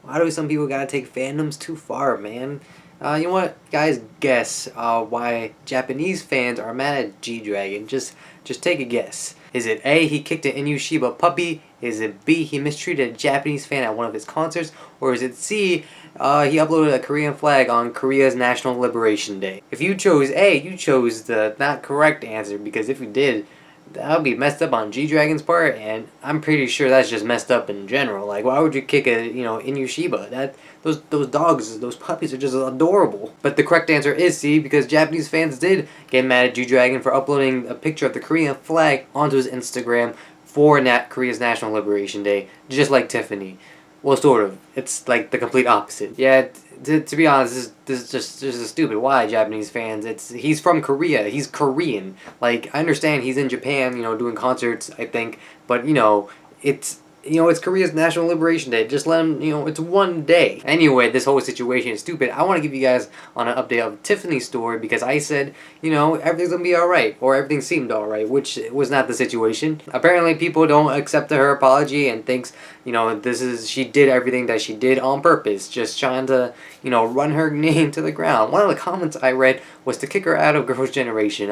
Why do some people gotta take fandoms too far, man? You know what, guys? Guess why Japanese fans are mad at G-Dragon. Just take a guess. Is it A, he kicked an Inuyasha puppy? Is it B, he mistreated a Japanese fan at one of his concerts? Or is it C, he uploaded a Korean flag on Korea's National Liberation Day? If you chose A, you chose the not correct answer, because if you did, that would be messed up on G-Dragon's part, and I'm pretty sure that's just messed up in general. Like, why would you kick a, Inuyasha? Those dogs, those puppies are just adorable. But the correct answer is C, because Japanese fans did get mad at G-Dragon for uploading a picture of the Korean flag onto his Instagram for Korea's National Liberation Day, just like Tiffany. Well, sort of. It's like the complete opposite. Yeah, to be honest, this is just stupid. Why, Japanese fans? He's from Korea. He's Korean. Like, I understand he's in Japan, doing concerts, I think, but it's Korea's National Liberation Day. Just let him, it's one day. Anyway, this whole situation is stupid. I want to give you guys on an update of Tiffany's story, because I said, everything's gonna be alright, or everything seemed alright, which was not the situation. Apparently, people don't accept her apology and thinks, she did everything that she did on purpose, just trying to, run her name to the ground. One of the comments I read was to kick her out of Girls' Generation.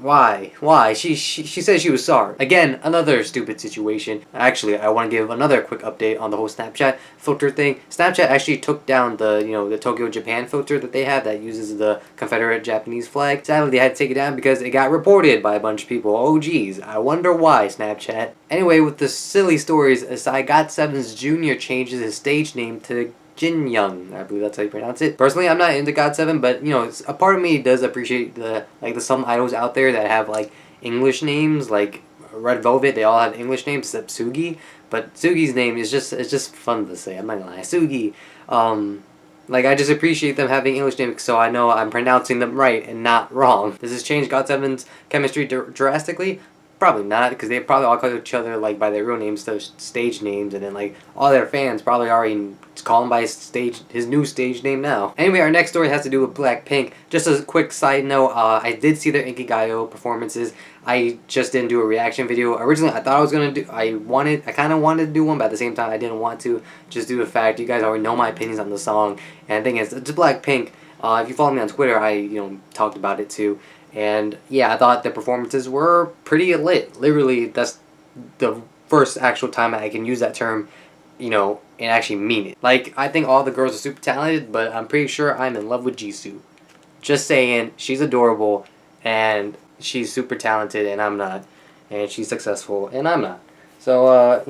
Why? She said she was sorry. Again, another stupid situation. Actually, I want to give another quick update on the whole Snapchat filter thing. Snapchat actually took down the Tokyo, Japan filter that they have that uses the Confederate Japanese flag. Sadly, they had to take it down because it got reported by a bunch of people. Oh geez, I wonder why, Snapchat. Anyway, with the silly stories aside, GOT7 Junior changes his stage name to Jinyoung, I believe that's how you pronounce it. Personally, I'm not into GOT7, but a part of me does appreciate the some idols out there that have like English names, like Red Velvet. They all have English names except Sugi, but Sugi's name is just fun to say. I'm not gonna lie, Sugi. I just appreciate them having English names, so I know I'm pronouncing them right and not wrong. Does this change GOT7's chemistry drastically? Probably not, because they probably all call each other by their real names, those stage names, and then all their fans probably already call him by his new stage name now. Anyway, our next story has to do with BlackPink. Just a quick side note, I did see their Inkigayo performances. I just didn't do a reaction video. Originally, I thought I was gonna do. I kind of wanted to do one, but at the same time, I didn't want to. Just due to the fact you guys already know my opinions on the song, and the thing is, it's BlackPink. If you follow me on Twitter, I talked about it too. And yeah, I thought the performances were pretty lit. Literally, that's the first actual time I can use that term, and actually mean it. I think all the girls are super talented, but I'm pretty sure I'm in love with Jisoo. Just saying, she's adorable, and she's super talented, and I'm not. And she's successful, and I'm not. So,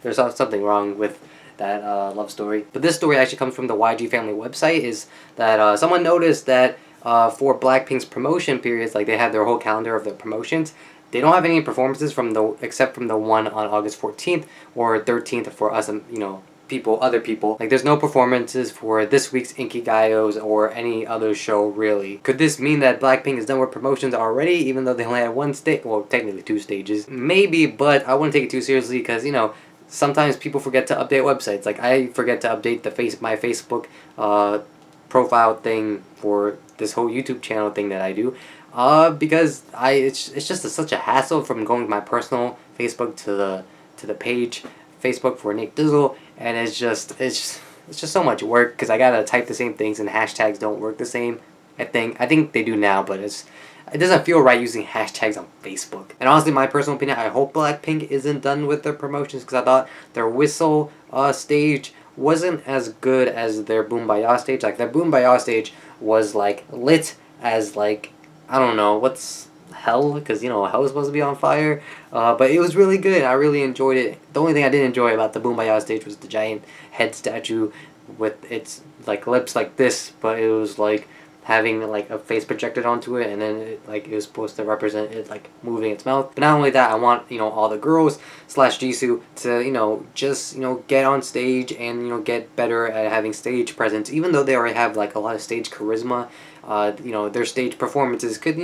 there's something wrong with that love story. But this story actually comes from the YG Family website, is that someone noticed that for BlackPink's promotion periods, they have their whole calendar of their promotions. They don't have any performances except from the one on August 14th or 13th for us, other people. There's no performances for this week's Inkigayos or any other show, really. Could this mean that BlackPink is done with promotions already, even though they only had one stage? Well, technically 2 stages. Maybe, but I wouldn't take it too seriously, because, sometimes people forget to update websites. I forget to update my Facebook profile thing for this whole YouTube channel thing that I do, because it's just such a hassle from going to my personal Facebook to the page Facebook for Nick Dizzle, and it's just so much work, because I gotta type the same things and hashtags don't work the same. I think they do now, but it doesn't feel right using hashtags on Facebook. And honestly, my personal opinion, I hope BlackPink isn't done with their promotions, because I thought their Whistle stage wasn't as good as their Boombaya stage. Their Boombaya stage was lit as I don't know what's hell, because hell is supposed to be on fire, but it was really good. I really enjoyed it. The only thing I didn't enjoy about the Boombaya stage was the giant head statue with its lips like this, but it was having a face projected onto it, and then it was supposed to represent it moving its mouth. But not only that, I want all the girls / Jisoo to just get on stage and get better at having stage presence, even though they already have a lot of stage charisma. Their stage performances could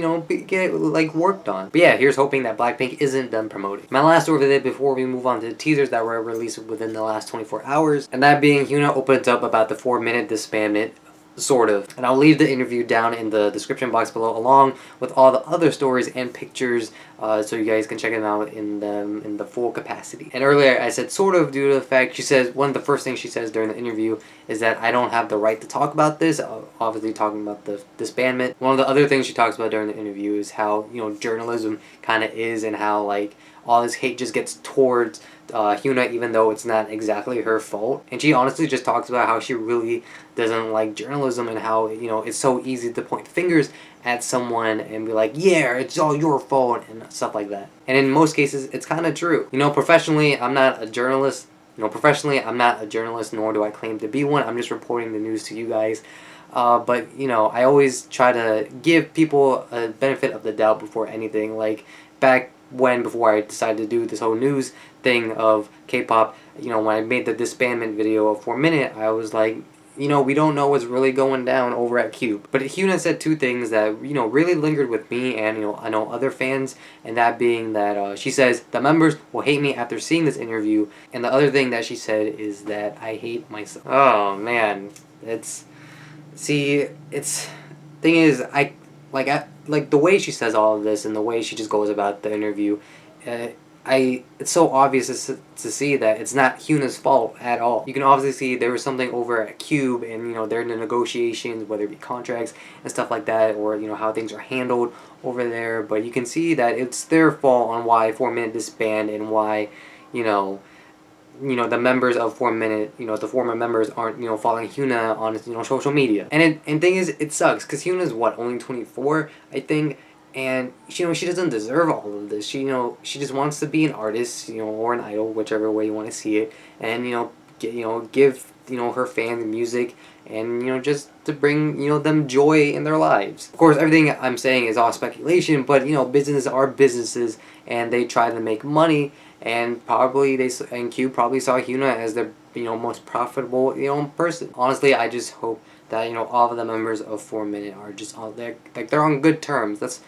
get worked on. But yeah, here's hoping that BlackPink isn't done promoting. My last story of the day before we move on to the teasers that were released within the last 24 hours, and that being HyunA opens up about the 4-minute disbandment sort of. And I'll leave the interview down in the description box below, along with all the other stories and pictures, so you guys can check them out in the full capacity. And earlier I said sort of due to the fact, she says, one of the first things she says during the interview is that I don't have the right to talk about this, obviously talking about the disbandment. One of the other things she talks about during the interview is how, you know, journalism kind of is, and how, like, all this hate just gets towards HyunA, even though it's not exactly her fault. And she honestly just talks about how she really doesn't like journalism, and how, you know, it's so easy to point fingers at someone and be like, yeah, it's all your fault, and stuff like that. And in most cases, it's kind of true. You know, professionally, I'm not a journalist. You know, professionally, I'm not a journalist, nor do I claim to be one. I'm just reporting the news to you guys. But, you know, I always try to give people a benefit of the doubt before anything. Like, back when, before I decided to do this whole news thing of K-pop, you know, when I made the disbandment video of 4 Minute, I was like, you know, we don't know what's really going down over at Cube. But HyunA said two things that, you know, really lingered with me and, you know, I know other fans, and that being that she says, the members will hate me after seeing this interview, and the other thing that she said is that I hate myself. Oh, man. It's... See, it's... Thing is, like the way she says all of this and the way she just goes about the interview, it's so obvious to see that it's not HyunA's fault at all. You can obviously see there was something over at Cube, and, you know, they're in the negotiations, whether it be contracts and stuff like that, or, you know, how things are handled over there. But you can see that it's their fault on why 4 Minute disbanded, and why, you know, the members of 4 Minute, you know, the former members aren't, you know, following HyunA on, you know, social media. And thing is, it sucks, because HyunA's what, only 24, I think, and, you know, she doesn't deserve all of this. She, you know, she just wants to be an artist, you know, or an idol, whichever way you want to see it, and, you know, give, you know, her fans music, and, you know, just to bring, you know, them joy in their lives. Of course, everything I'm saying is all speculation, but, you know, businesses are businesses, and they try to make money, and probably Cube probably saw HyunA as their, you know, most profitable, you know, person. Honestly, I just hope that, you know, all of the members of 4 Minute are just all there, like, they're on good terms. That's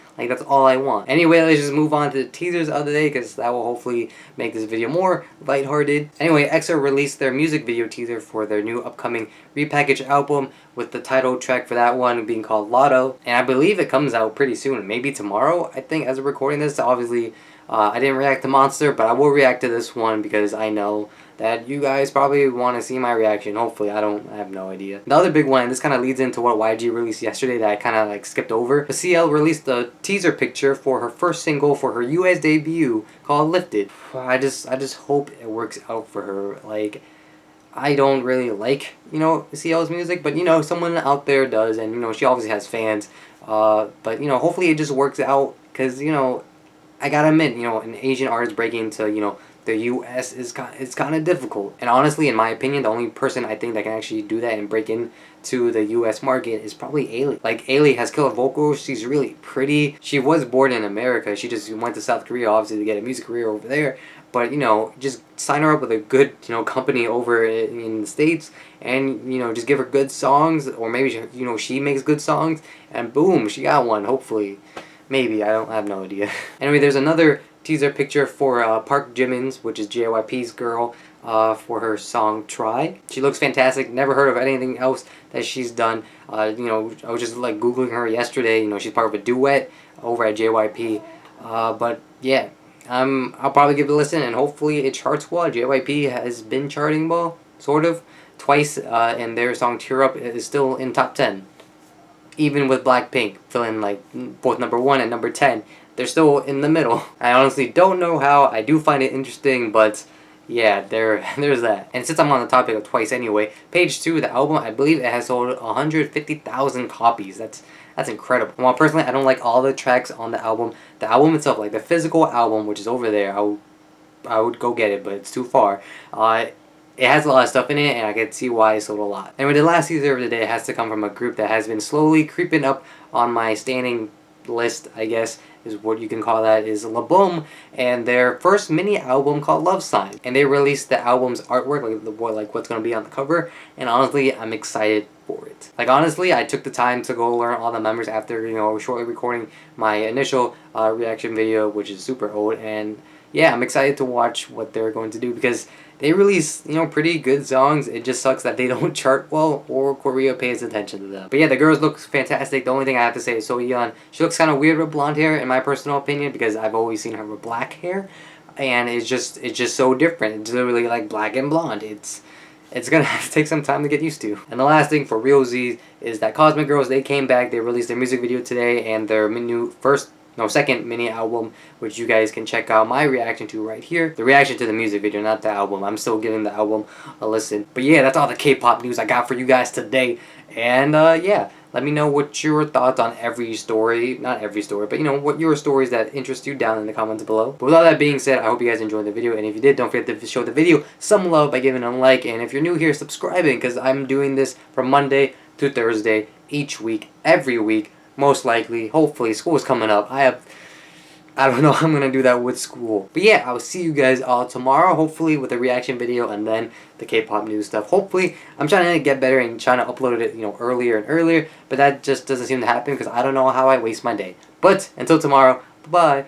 all I want. Anyway, let's just move on to the teasers of the day, because that will hopefully make this video more lighthearted. Anyway, EXO released their music video teaser for their new upcoming repackaged album, with the title track for that one being called Lotto, and I believe it comes out pretty soon, maybe tomorrow, I think, as we're recording this. Obviously, I didn't react to Monster, but I will react to this one, because I know that you guys probably want to see my reaction. Hopefully, I have no idea. The other big one, this kind of leads into what YG released yesterday that I kind of like skipped over. The CL released a teaser picture for her first single for her US debut called Lifted. I just hope it works out for her. Like, I don't really like, you know, CL's music, but, you know, someone out there does, and, you know, she obviously has fans. But, you know, hopefully it just works out, because, you know, I gotta admit, you know, an Asian artist breaking into, you know, the US is kind of difficult. And honestly, in my opinion, the only person I think that can actually do that and break into the US market is probably Ailey. Like, Ailey has killer vocals. She's really pretty. She was born in America. She just went to South Korea, obviously, to get a music career over there. But, you know, just sign her up with a good, you know, company over in the States, and, you know, just give her good songs, or maybe, you know, she makes good songs, and boom, she got one, hopefully. Maybe, I have no idea. Anyway, there's another teaser picture for Park Jimin's, which is JYP's girl, for her song Try. She looks fantastic. Never heard of anything else that she's done. You know, I was just like Googling her yesterday. You know, she's part of a duet over at JYP. But yeah, I'll probably give it a listen, and hopefully it charts well. JYP has been charting well, sort of, twice, and their song Tear Up is still in top 10. Even with BlackPink filling like both number 1 and number 10, they're still in the middle. I honestly don't know how. I do find it interesting, but yeah, there's that. And since I'm on the topic of Twice anyway, page 2 of the album, I believe it has sold 150,000 copies. That's incredible. And while personally I don't like all the tracks on the album itself, like the physical album, which is over there, I would go get it, but it's too far. It has a lot of stuff in it, and I can see why it sold a lot. Anyway, the last teaser of the day has to come from a group that has been slowly creeping up on my standing list, I guess, is what you can call that, is LABOUM, and their first mini album called Love Sign. And they released the album's artwork, like what's going to be on the cover, and honestly, I'm excited for it. Like, honestly, I took the time to go learn all the members after, you know, shortly recording my initial reaction video, which is super old, and yeah, I'm excited to watch what they're going to do because they release, pretty good songs. It just sucks that they don't chart well or Korea pays attention to them. But yeah, the girls look fantastic. The only thing I have to say is Soyeon. She looks kind of weird with blonde hair in my personal opinion because I've always seen her with black hair, and it's just so different. It's literally like black and blonde. It's gonna have to take some time to get used to. And the last thing for Real Z is that Cosmic Girls, they came back. They released their music video today and their second mini album, which you guys can check out my reaction to right here. The reaction to the music video, not the album. I'm still giving the album a listen. But yeah, that's all the K-pop news I got for you guys today. And yeah, let me know what your thoughts on every story, not every story, but what your stories that interest you down in the comments below. But with all that being said, I hope you guys enjoyed the video, and if you did, don't forget to show the video some love by giving it a like, and if you're new here, subscribing, because I'm doing this from Monday to Thursday each week, every week, most likely. Hopefully, school's coming up. I don't know how I'm going to do that with school. But yeah, I will see you guys all tomorrow, hopefully with a reaction video and then the K-pop news stuff. Hopefully, I'm trying to get better and trying to upload it, earlier and earlier, but that just doesn't seem to happen because I don't know how I waste my day. But until tomorrow, bye.